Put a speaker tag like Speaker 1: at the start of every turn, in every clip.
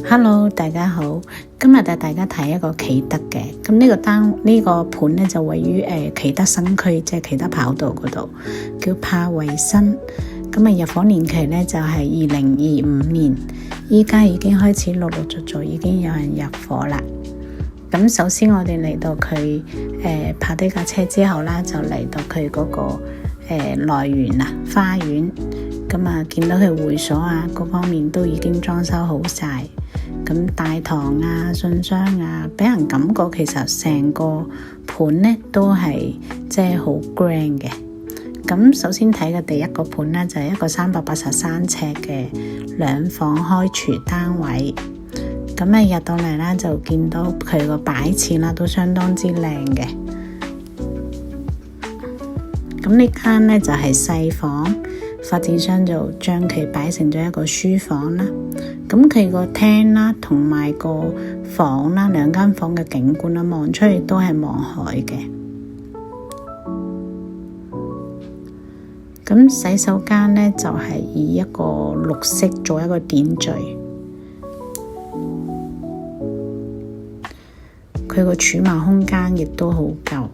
Speaker 1: Hello，大家好，今日帶大家睇一個啟德嘅，咁呢個盤咧就位於啟德新區，即係啟德跑道嗰度，叫柏衛新。咁入伙年期咧就係2025年，依家已經開始陸陸續續已經有人入伙啦。咁首先我哋嚟到佢泊低架車之後啦，就嚟到佢嗰個內園啊，花園。咁啊，見到佢會所啊，各方面都已經裝修好晒。咁大堂啊、信箱啊，俾人感覺其實成個盤咧都係即係好 grand 嘅。咁首先睇嘅第一個盤咧，就係一個383尺嘅兩房開廚單位。咁入到嚟啦，就見到佢個擺設啦，都相當之靚嘅。咁呢間咧就係細房。發展商就將佢擺成咗一個書房啦，咁佢個廳啦同埋個房啦，兩間房嘅景觀啦，望出去都係望海嘅。咁洗手間呢，就係以一個綠色做一個點綴，佢個儲物空間亦都好夠。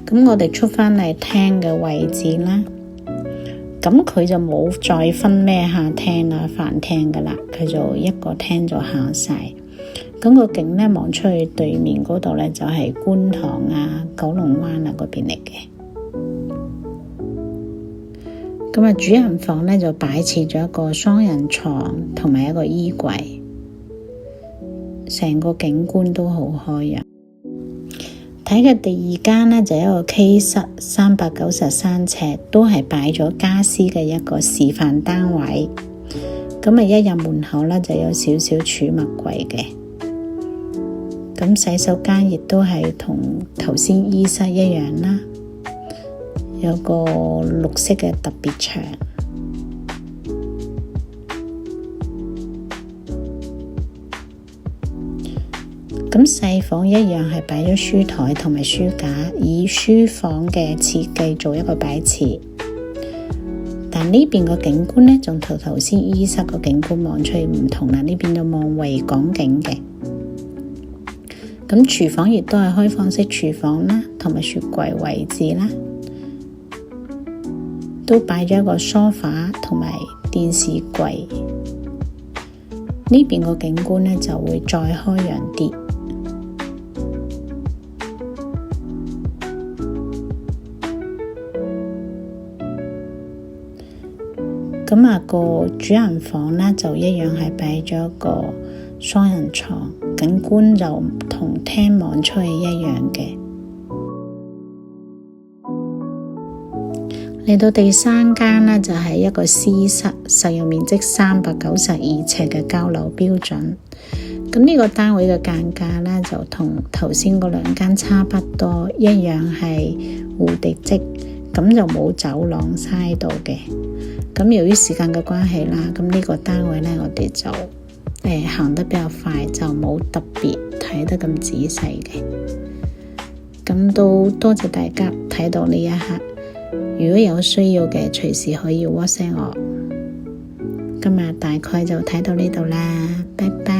Speaker 1: 咁我哋出返嚟廳嘅位置啦，咁佢就冇再分咩客廳啊、飯廳噶啦，佢就一個廳就行晒。咁個景咧望出去對面嗰度咧就係觀塘啊、九龍灣啊嗰邊嚟嘅。咁主人房咧就擺設咗一個雙人床同埋一個衣櫃，成個景觀都好開揚。睇嘅第二間呢，就一個 K 室393尺，都係擺咗家私嘅一個示範單位。咁一入門口呢，就有少少儲物櫃嘅。咁洗手間亦都係同頭先衣室一樣啦，有個綠色嘅特別牆。咁細房一樣係擺咗書台同埋書架，以書房嘅設計做一個擺設。但呢邊個景觀呢，仲同頭先衣室個景觀望出去唔同啦，呢邊就望維港景嘅。咁廚房亦都係開放式廚房啦，同埋雪櫃位置啦，都擺咗一個梳化同埋電視櫃。呢邊個景觀呢，就會再開揚啲。咁個主人房呢，就一樣係擺咗一個雙人床，景觀就同廳望出去一樣嘅。嚟到第三間呢，就係一個私室，實用面積392尺嘅交樓標準。咁呢個單位嘅間隔呢，就同頭先嗰兩間差不多，一樣係弧地積，咁就冇走廊嘥到嘅。咁由於時間嘅關係啦，咁呢個單位呢，我哋就行得比較快，就冇特別睇得咁仔細嘅。咁都多謝大家睇到呢一刻，如果有需要嘅，隨時可以 WhatsApp 我。今日大概就睇到呢度啦，拜拜。